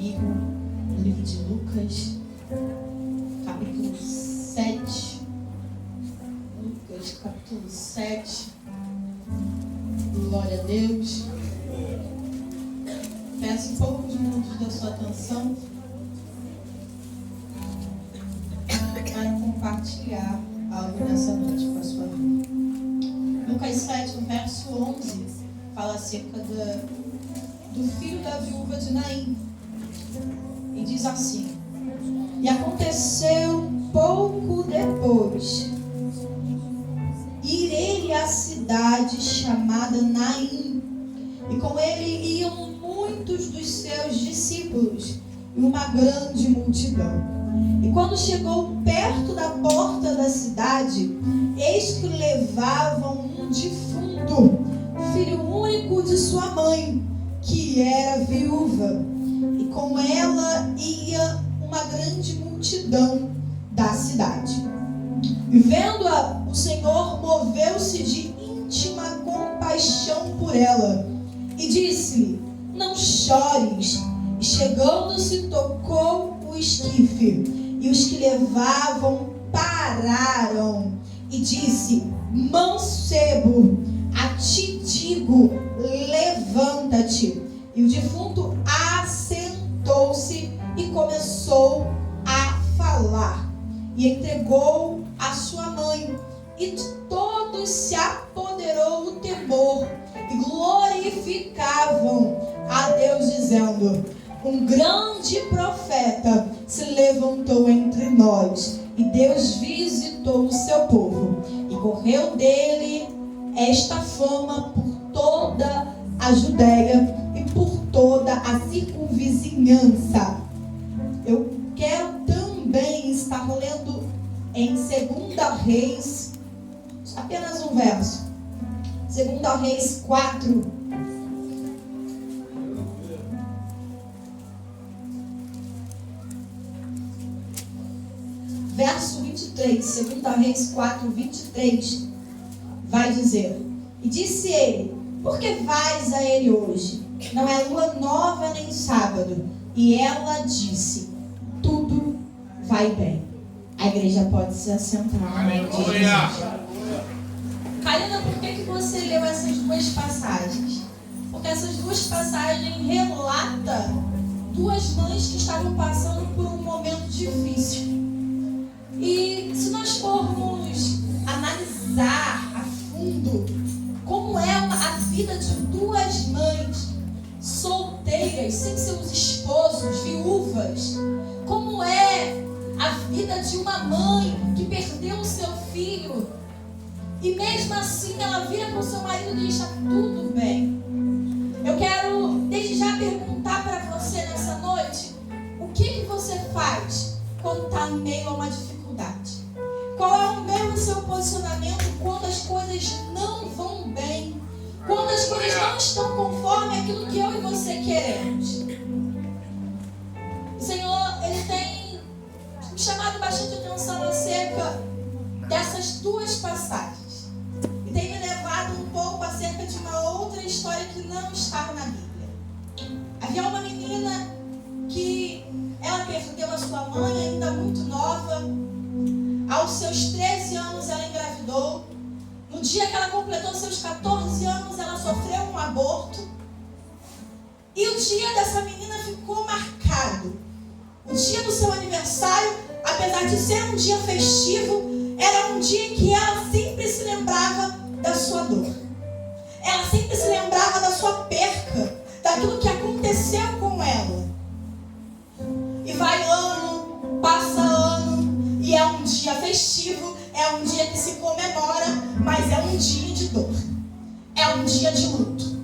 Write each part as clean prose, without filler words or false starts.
comigo no livro de Lucas, capítulo 7. Lucas, capítulo 7. Glória a Deus. Peço poucos minutos da sua atenção para compartilhar algo nessa noite com a sua vida. Lucas 7, no verso 11, fala acerca do filho da viúva de Naim. E diz assim: e aconteceu pouco depois, ir ele à cidade chamada Naim, e com ele iam muitos dos seus discípulos e uma grande multidão. E quando chegou perto da porta da cidade, eis que levavam um defunto, filho único de sua mãe, que era viúva, e com ela ia uma grande multidão da cidade. E vendo-a, o Senhor moveu-se de íntima compaixão por ela, e disse-lhe: não chores. E chegando-se, tocou o esquife, e os que levavam pararam, e disse: mancebo, a ti digo, levanta-te. E o defunto assentou-se e começou a falar, e entregou a sua mãe, e de todos se apoderou o temor, e glorificavam a Deus, dizendo: um grande profeta se levantou entre nós, e Deus visitou o seu povo. E correu dele esta fama por toda a Judéia e por toda a circunvizinhança. Eu quero também estar lendo em 2 Reis, apenas um verso. 2 Reis 4. Verso 23, 2 Reis 4, 23, vai dizer: e disse ele: por que vais a ele hoje? Não é lua nova nem sábado. E ela disse: tudo vai bem. A igreja pode se assentar. Aleluia! Karina, por que você leu essas duas passagens? Porque essas duas passagens relatam duas mães que estavam passando por um momento difícil. E se nós formos analisar a fundo como é a vida de duas mães solteiras, sem seus esposos, viúvas, como é a vida de uma mãe que perdeu o seu filho, e mesmo assim ela vira para o seu marido e diz: tudo bem. Eu quero desde já perguntar para você nessa noite: o que você faz quando está no meio a uma dificuldade? Qual é o meu e o seu posicionamento quando as coisas não vão bem? Quando as coisas não estão conforme aquilo que eu e você queremos? O Senhor, Ele tem me chamado bastante atenção acerca dessas duas passagens. E tem me levado um pouco acerca de uma outra história que não estava na Bíblia. Havia uma menina que ela perdeu a sua mãe ainda muito nova. Aos seus 13 anos ela engravidou. No dia que ela completou seus 14 anos, ela sofreu um aborto. E o dia dessa menina ficou marcado. O dia do seu aniversário, apesar de ser um dia festivo, era um dia em que ela sempre se lembrava da sua dor. Ela sempre se lembrava da sua perca, daquilo que aconteceu com ela. E vai ano, passa ano, e é um dia festivo, é um dia que se comemora, mas é um dia de dor. É um dia de luto.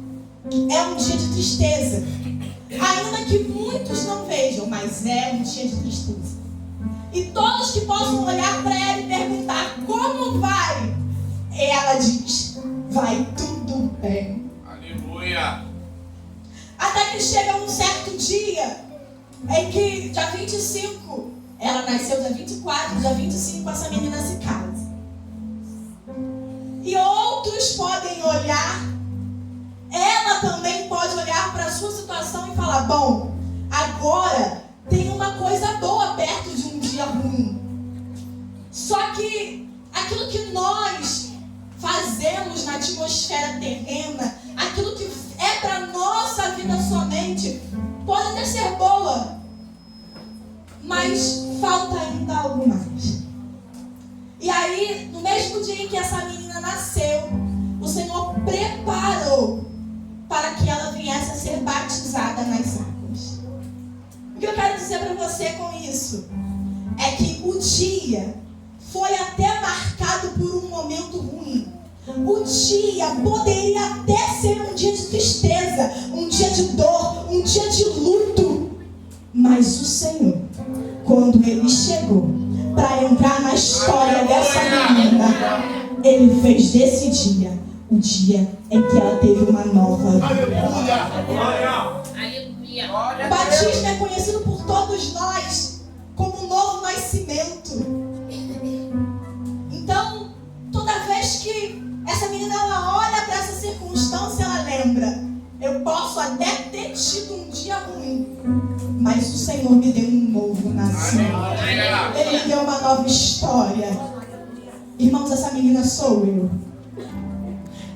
É um dia de tristeza. Ainda que muitos não vejam, mas é um dia de tristeza. E todos que possam olhar para ela e perguntar: como vai? Ela diz: vai tudo bem. Aleluia! Até que chega um certo dia em que, dia 25, ela nasceu dia 24, dia 25 essa menina se casa. E outros podem olhar, ela também pode olhar para a sua situação e falar: bom, agora Só que aquilo que nós fazemos na atmosfera terrena, aquilo que é para nossa vida somente, pode até ser boa, mas falta ainda algo mais. E aí, no mesmo dia em que essa menina nasceu, o Senhor preparou para que ela viesse a ser batizada nas águas. O que eu quero dizer para você com isso é que o dia foi até marcado por um momento ruim. O dia poderia até ser um dia de tristeza, um dia de dor, um dia de luto. Mas o Senhor, quando Ele chegou para entrar na história dessa menina, Ele fez desse dia o dia em que ela teve uma nova vida. O batismo é conhecido por todos nós como um novo nascimento. Então, toda vez que essa menina ela olha para essa circunstância, ela lembra: eu posso até ter tido um dia ruim, mas o Senhor me deu um novo nascimento. Ele me deu uma nova história. Irmãos, essa menina sou eu.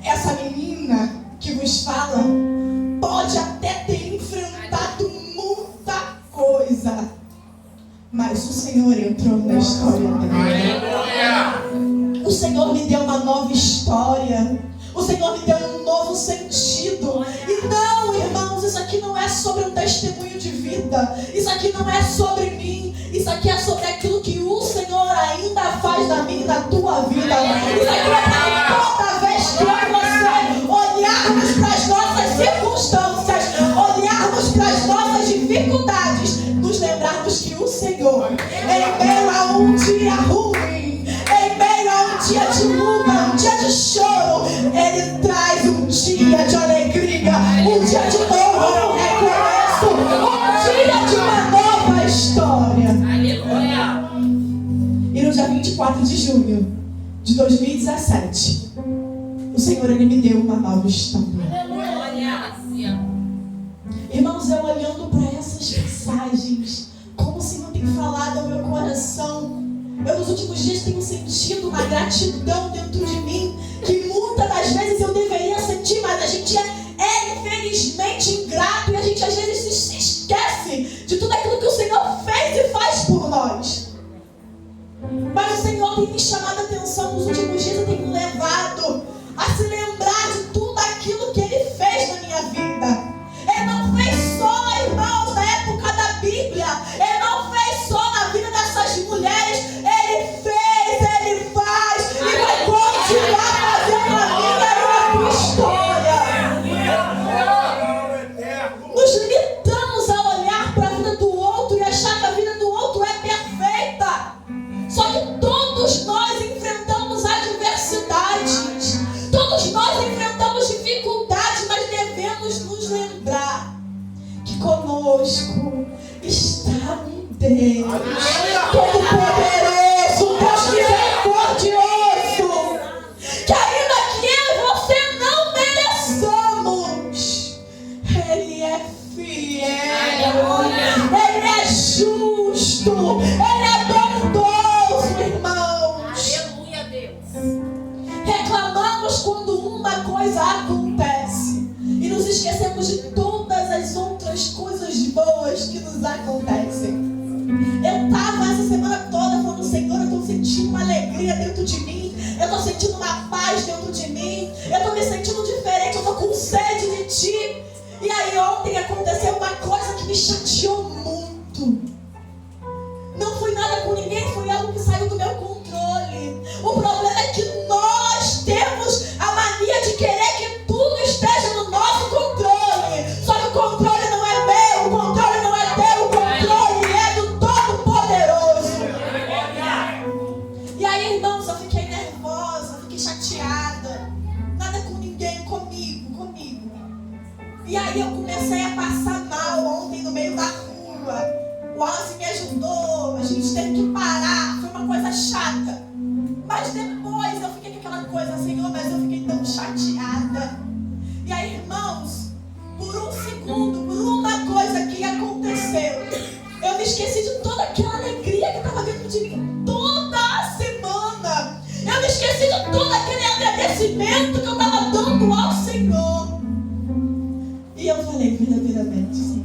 Essa menina que vos fala pode até ter enfrentado muita coisa, mas o Senhor entrou na história dela. O Senhor me deu uma nova história. O Senhor me deu um novo sentido. E não, irmãos, isso aqui não é sobre um testemunho de vida. Isso aqui não é sobre mim. Isso aqui é sobre aquilo que o Senhor ainda faz na minha e na tua vida. Isso aqui é para toda vez que eu e você olharmos para as nossas circunstâncias, olharmos para as nossas dificuldades, nos lembrarmos que o Senhor, em meio a um dia ruim, em meio a um dia de luta, um dia de choro, Ele traz um dia de alegria, um dia de novo recomeço, um dia de uma nova história. Aleluia! E no dia 24 de junho de 2017, o Senhor, Ele me deu uma nova história. Aleluia! Irmãos, eu olhando para essas passagens, como o Senhor tem falado ao meu coração, eu nos últimos dias tenho sentido uma gratidão dentro de mim, que muitas das vezes eu deveria sentir, mas a gente é infelizmente ingrato e a gente às vezes se esquece de tudo aquilo que o Senhor fez e faz por nós. Mas o Senhor tem me chamado a atenção nos últimos dias, eu tenho me levado a se lembrar de tudo aquilo que Ele fez na minha vida. Ele não fez só, irmãos, na época da Bíblia. Ele não fez só na vida dessas mulheres. Ele fez, Ele faz e vai continuar fazendo na minha e na tua história. Nos limitamos a olhar para a vida do outro e achar que a vida do outro é perfeita. Só que todos nós enfrentamos adversidades. Todos nós enfrentamos dificuldades, mas devemos nos lembrar que conosco está um Deus Todo-Poderoso, Deus misericordioso, que ainda que eu e você não mereçamos, Ele é fiel, Ele é justo, Ele é bondoso, irmãos. Aleluia, Deus. Reclamamos quando uma coisa acontece e nos esquecemos de todas as outras coisas boas que nos acontecem. Eu estava essa semana toda falando: Senhor, eu estou sentindo uma alegria dentro de mim, eu estou sentindo uma paz dentro de mim, eu estou me sentindo diferente, eu estou com sede de Ti. E aí ontem aconteceu uma coisa que me chateou muito. Não foi nada com ninguém, foi algo que saiu do meu controle. O problema é que nós temos a mania de querer que tudo esteja no nosso controle. Só que o controle não é meu, o controle não é teu, o controle é do Todo-Poderoso. E aí, irmãos, eu fiquei nervosa, fiquei chateada. Nada com ninguém, comigo. E aí eu comecei a passar mal ontem no meio da rua. O Wallace me ajudou, a gente teve que parar, foi uma coisa chata. Mas depois eu fiquei com aquela coisa: Senhor, mas eu fiquei tão chateada. E aí, irmãos, por um segundo, por uma coisa que aconteceu, eu me esqueci de toda aquela alegria que estava dentro de mim toda a semana. eu falei, verdadeiramente, Senhor,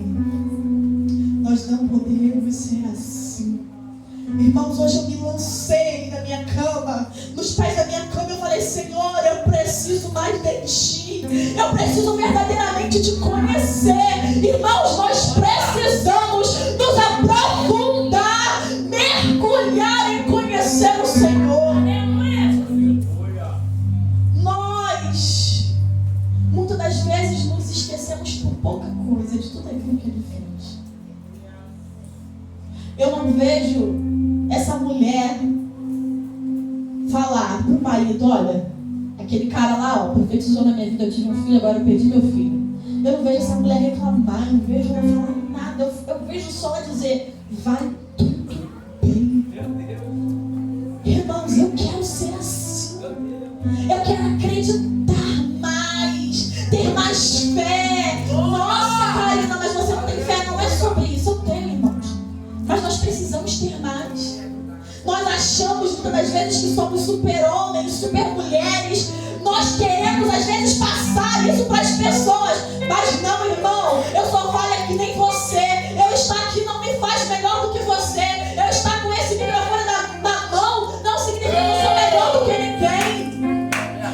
nós não podemos ser assim. Irmãos, hoje eu me lancei na minha cama, nos pés da minha cama, eu falei, Senhor, eu preciso mais de Ti. Eu preciso verdadeiramente Te conhecer. Irmãos, nós precisamos nos aprofundar, mergulhar em conhecer o Senhor. Nós, muitas das vezes, nos esquecemos por pouca coisa de tudo aquilo que Ele fez. Eu não vejo essa mulher falar pro marido, olha, aquele cara lá, ó, profetizou na minha vida, eu tive um filho, agora eu perdi meu filho. Eu não vejo essa mulher reclamar, eu não vejo ela falar nada, eu vejo só ela dizer, vai tudo bem. Irmãos, eu quero ser assim. Eu quero acreditar mais, ter mais fé. Nossa, Karina, mas você não tem fé, não é sobre isso. Eu tenho, irmãos, mas nós precisamos ter mais. Nós achamos muitas das vezes que somos super-homens, super-mulheres. Nós queremos às vezes passar isso para as pessoas. Mas não, irmão, eu sou falha que nem você. Eu estar aqui não me faz melhor do que você. Eu estar com esse microfone na mão não significa que eu sou melhor do que ninguém.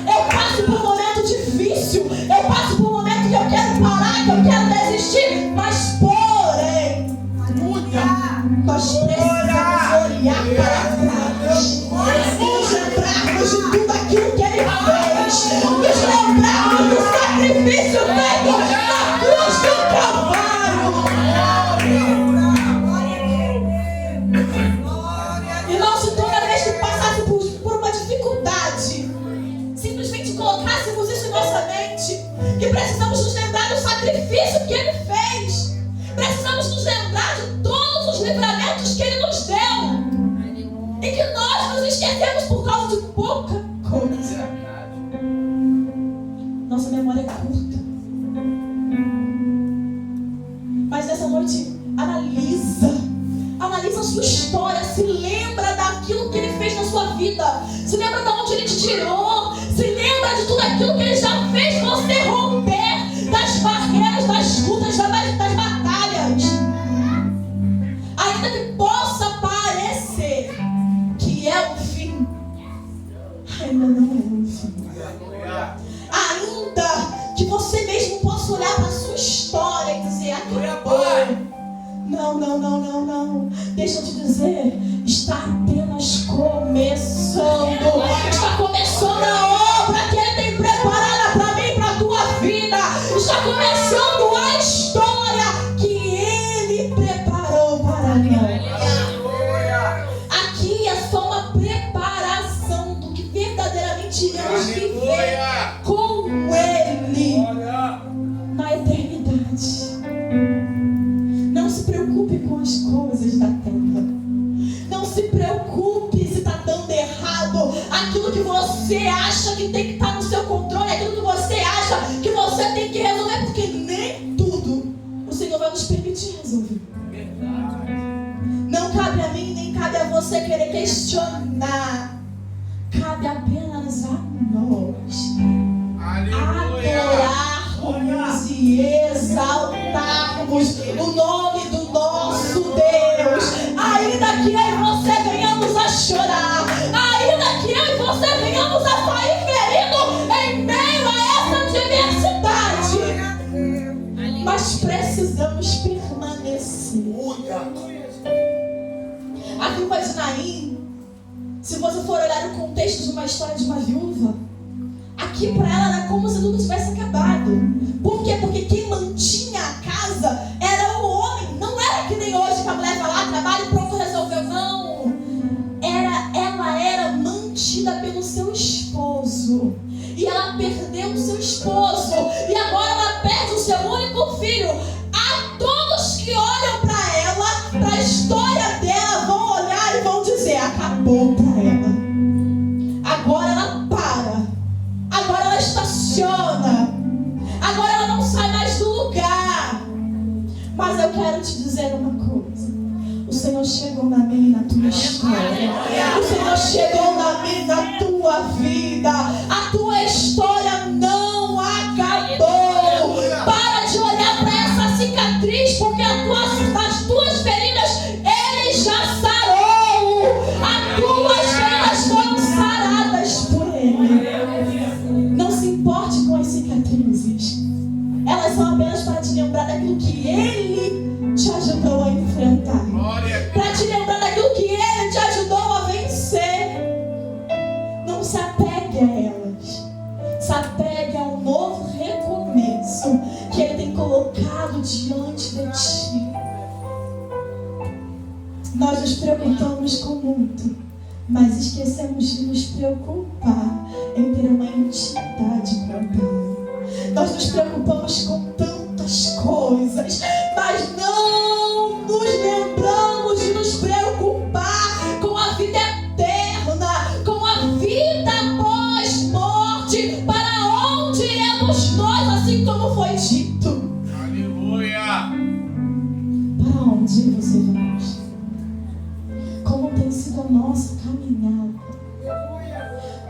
Eu passo por um momento difícil. Eu passo por um momento que eu quero parar, que eu quero desistir. Mas porém, nós precisamos olhar para trás, nos lembrarmos de tudo aquilo que Ele fez, nos lembrarmos do sacrifício feito na cruz do Calvário. E não, se toda vez que passássemos por uma dificuldade, simplesmente colocássemos isso em nossa mente, que precisamos nos lembrar do sacrifício que Ele fez, precisamos nos lembrar de todos os livramentos que Ele nos deu, e que nós nos esquecemos por causa de pouca coisa. Nossa memória é curta. Mas nessa noite, analisa a sua história, se lembra daquilo que Ele fez na sua vida, se lembra de onde Ele te tirou, se lembra de tudo aquilo que Ele já fez você romper, das barreiras, das lutas, das batalhas. Ainda que possa parecer que é o fim, ainda não é o fim. Ainda que você mesmo possa olhar para a sua história e dizer, acabou. Não. Deixa eu te dizer, está apenas começando. Está começando a obra que Ele tem preparada para mim e para a tua vida. Está começando a história que Ele preparou para nós. Aqui é só uma preparação do que verdadeiramente iremos viver com Ele na eternidade. Não se preocupe com as coisas da terra. Não se preocupe se está dando errado. Aquilo que você acha que tem que estar no seu controle, aquilo que você acha que você tem que resolver, porque nem tudo o Senhor vai nos permitir resolver. Não cabe a mim, nem cabe a você querer questionar. Cabe apenas a nós adorarmos e exaltarmos o nome do nosso Deus. Ainda que eu e você venhamos a chorar, ainda que eu e você venhamos a sair ferido em meio a essa diversidade, mas precisamos permanecer. A viúva de Naim, se você for olhar o contexto de uma história de uma viúva, aqui para ela era como se tudo tivesse acabado. Por quê? Porque quem mantinha a casa era o homem. Não era que nem hoje que a mulher vai lá, trabalha e pronto, resolveu. Não. Ela era mantida pelo seu esposo. E ela perdeu o seu esposo. E agora ela perde o seu único filho. A todos que olham para ela, para a história dela, vão olhar e vão dizer, acabou para ela. Agora ela para. Agora ela estaciona. Agora ela não sai mais do lugar. Mas eu quero te dizer uma coisa. O Senhor chegou na minha e na tua história. O Senhor chegou na minha e na tua vida. A tua história não acabou. Para de olhar cicatriz, porque as tuas feridas Ele já sarou. As tuas feridas foram saradas por Ele. Não se importe com as cicatrizes. Elas são apenas para te lembrar daquilo que Ele te ajudou a enfrentar. Para te lembrar daquilo que Ele te ajudou a vencer. Não se apegue a elas. Se apegue ao novo recomeço que Ele tem colocado diante de ti. Nós nos preocupamos com muito, mas esquecemos de nos preocupar em ter uma intimidade com Ele. Nós nos preocupamos com tantas coisas, mas não nos lembramos de nos preocupar com a vida eterna, com a vida pós-morte, para onde iremos nós, assim como foi dito. Aleluia! Para onde você vai? Como tem sido a nossa caminhada?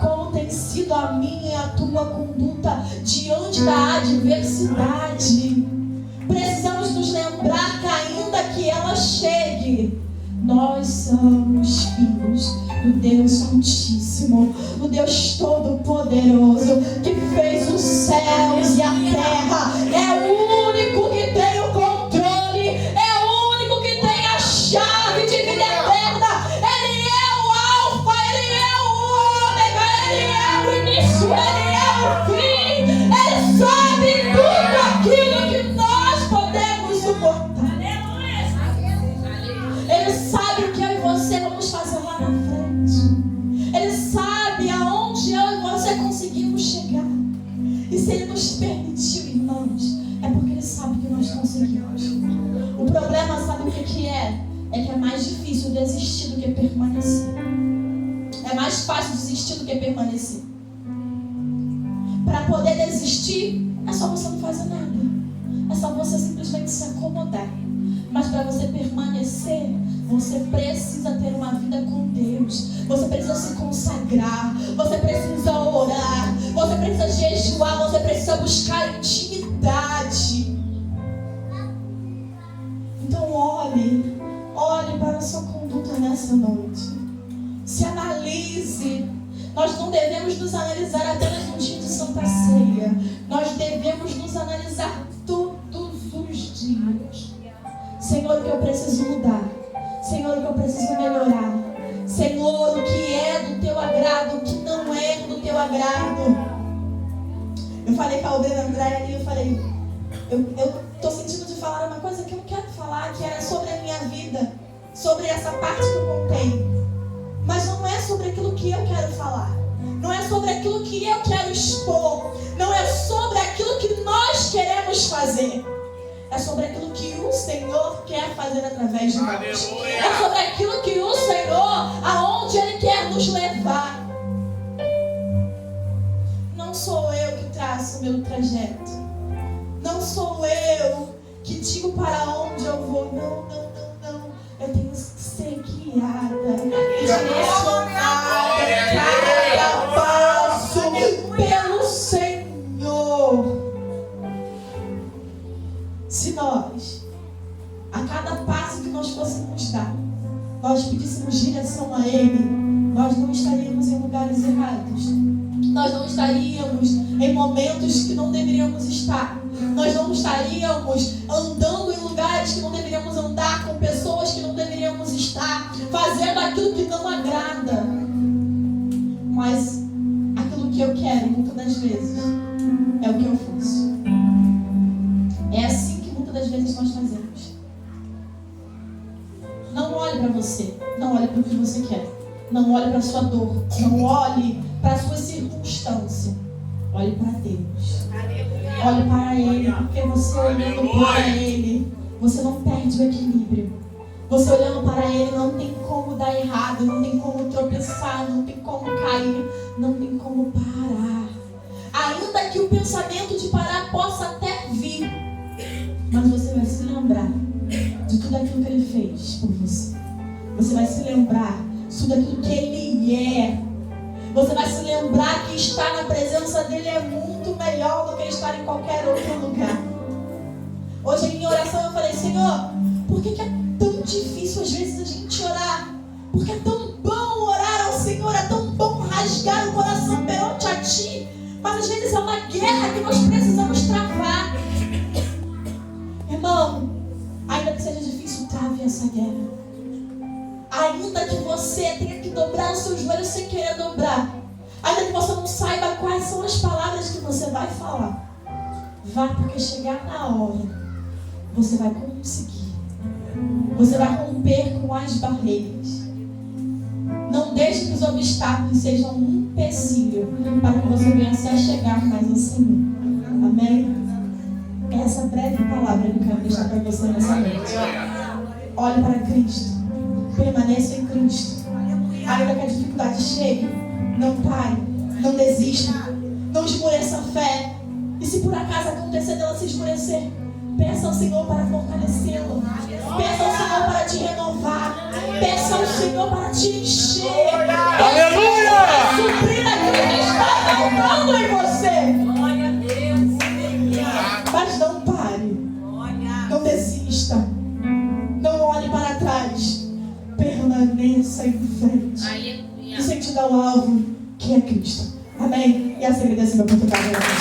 Como tem sido a minha e a tua conduta diante da adversidade? Precisamos nos lembrar que ainda que ela chegue, nós somos filhos do Deus Santíssimo, do Deus Todo-Poderoso, que fez os céus e a terra. É o único que tem o controle, é o único que tem a chave de vida eterna. Ele é o Alfa, Ele é o Ômega, Ele é o início, Ele é o fim. Ele sabe tudo aquilo que nós podemos suportar. Ele sabe o que eu e você vamos fazer lá na frente. Ele sabe aonde eu e você conseguimos chegar. E se Ele nos permitiu, irmãos, é porque Ele sabe que nós conseguimos. O problema, sabe o que é? É que é mais difícil desistir do que permanecer. É mais fácil desistir do que permanecer. Para poder desistir, é só você não fazer nada. É só você simplesmente se acomodar. Mas para você permanecer, você precisa ter uma vida com Deus. Você precisa se consagrar. Você precisa orar. Você precisa jejuar. Você precisa buscar intimidade. Então olhe para a sua conduta nessa noite. Se analise. Nós não devemos nos analisar apenas no dia de Santa Ceia. Nós devemos nos analisar todos os dias. Senhor, o que eu preciso mudar? Senhor, o que eu preciso melhorar? Senhor, o que é do Teu agrado, o que não é do Teu agrado? Eu falei com a Aldeia Andréia ali, eu falei, eu estou sentindo de falar uma coisa que eu quero falar, que era sobre a minha vida, sobre essa parte que eu contei. Mas não é sobre aquilo que eu quero falar. Não é sobre aquilo que eu quero expor. Não é sobre aquilo que nós queremos fazer. É sobre aquilo que o Senhor quer fazer através de nós. Aleluia. É sobre aquilo que o Senhor, aonde Ele quer nos levar. Não sou eu que traço o meu trajeto. Não sou eu que digo para onde eu vou. Não. Eu tenho que ser guiada e direcionada cada passo pelo Senhor. Se nós, a cada passo que nós fôssemos dar, nós pedíssemos direção a Ele, nós não estaríamos em lugares errados. Nós não estaríamos em momentos que não deveríamos estar. Nós não estaríamos andando em lugares que não deveríamos andar, com pessoas que não deveríamos estar, fazendo aquilo que não agrada. Mas aquilo que eu quero, muitas das vezes, é o que eu faço. É assim que muitas das vezes nós fazemos. Não olhe para você, não olhe para o que você quer, não olhe para a sua dor, não olhe para a sua circunstância. Olhe para Deus. Olhe para Ele, porque você olhando para Ele, você não perde o equilíbrio. Você olhando para Ele não tem como dar errado, não tem como tropeçar, não tem como cair, não tem como parar. Ainda que o pensamento de parar possa até vir, mas você vai se lembrar de tudo aquilo que Ele fez por você. Você vai se lembrar de tudo aquilo que Ele é. Você vai se lembrar que estar na presença dEle é muito melhor do que estar em qualquer outro lugar. Hoje em minha oração eu falei, Senhor, por que é tão difícil às vezes a gente orar? Porque é tão bom orar ao Senhor, é tão bom rasgar o coração perante a Ti, mas às vezes é uma guerra que nós precisamos travar. Irmão, ainda que seja difícil, trave essa guerra. Ainda que você tenha que dobrar os seus joelhos sem querer dobrar, ainda que você não saiba quais são as palavras que você vai falar, vá, porque chegar na hora você vai conseguir. Você vai romper com as barreiras. Não deixe que os obstáculos sejam um empecilho para que você venha a chegar mais ao Senhor. Amém? Essa breve palavra que eu quero deixar para você nessa noite. Olhe para Cristo. Permaneça em Cristo. Ainda que a dificuldade chegue, não pare, não desista, não esmoreça a fé. E se por acaso acontecer dela se esmorecer, peça ao Senhor para fortalecê-la. Peça ao Senhor para te renovar. Peça ao Senhor para te encher. Aleluia! Para suprir aquilo que está faltando em você. Glória a Deus. Mas não pare. Não desista. Não olhe para trás. Permaneça em frente. Aleluia. Em sentido ao alvo, que é Cristo. Amém? E essa agradecimento por tocar.